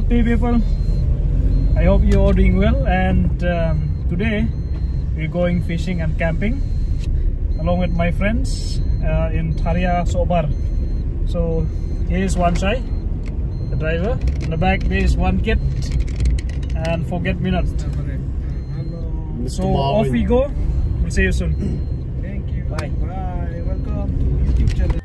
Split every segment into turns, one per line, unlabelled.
happy people. I hope you are doing well, and today we're going fishing and camping along with my friends in Wahrew Sohbar. So here's one side, the driver. In the back there is one kid and forget-me-not. So off we go. We'll see you soon.
Thank you.
Bye.
Bye. Welcome to YouTube channel.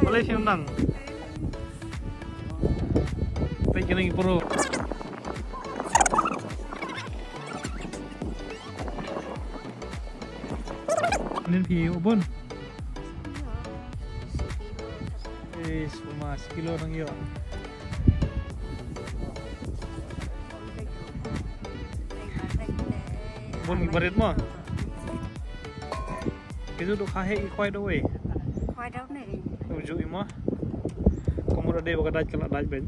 Boleh siunang. Pegang lagi pro. Ini piu bun. Mas kilo nang yo. Bun ibarat mo. Itu duk khai khwai đâu vậy?
Khwai đâu này?
Ujuk ima. Kamu ada deh bakal kalau daj ben.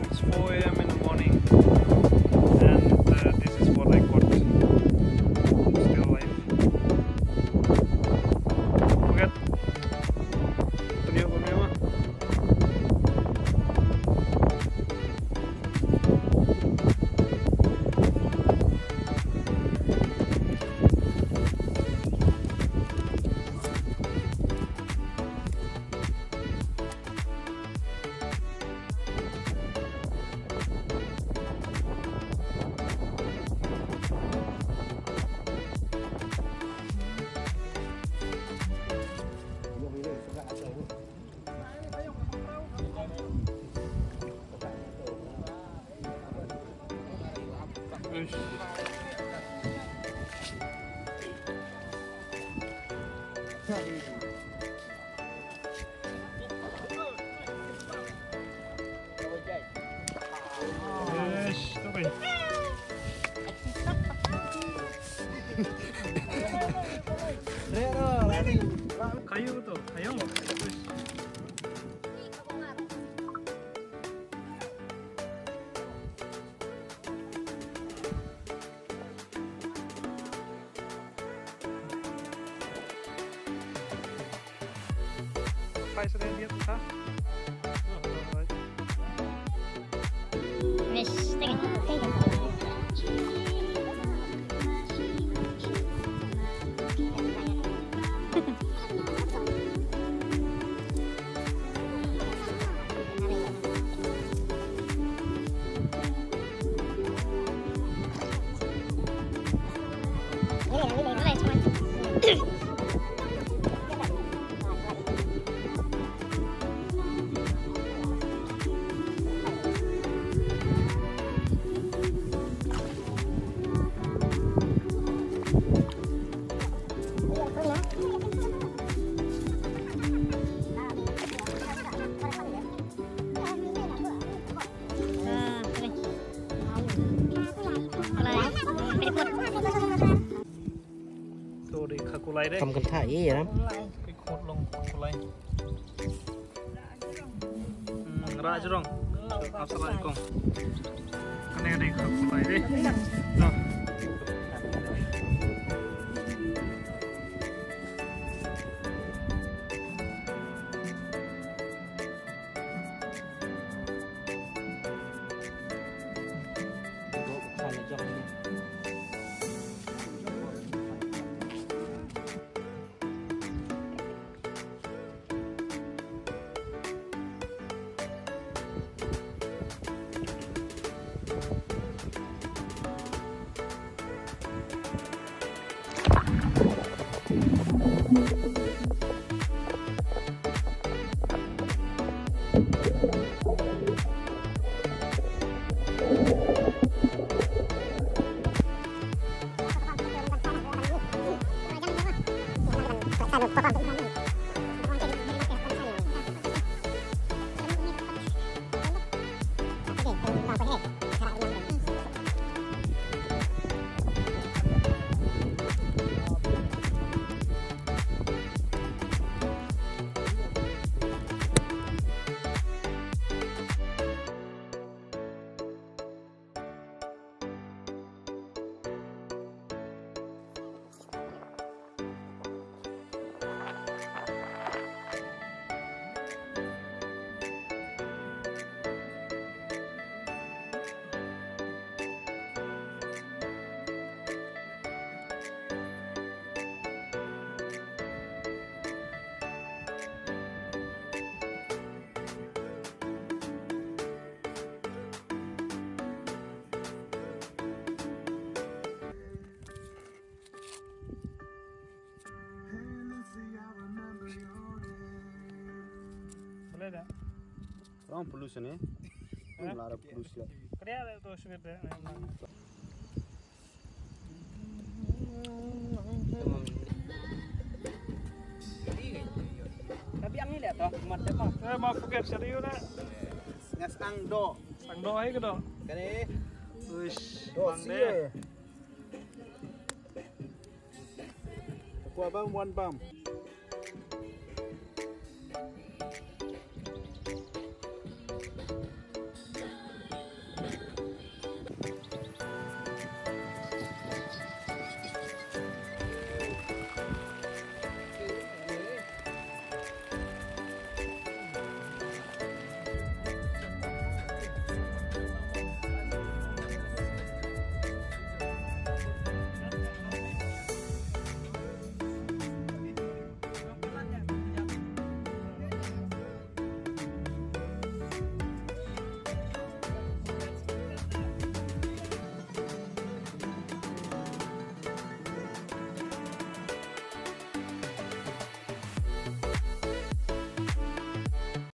It's 4 AM in the morning, and this is what I got. Still alive. Forget. Punya mah. Oi. Kayu tu, ayo. Khwai sẽ đến biết hả? Tuh di KHA-KULAI deh.
Cầm cần thả gì vậy lắm.
Cái khốt lông KHA-KULAI. Ra chứ rong. Assalamualaikum. Cái này KHA-KULAI deh. Rồi. Boleh tak?
Orang pollution eh. Lara pollution.
Kerja ada tu sweet deh.
Tapi ang ni lihat toh, mantap mah.
Mau forget serius nak?
Ngas ang do.
Sang do aja ke do?
Kene.
Wish,
Do
bang deh.
Aku abang one bam.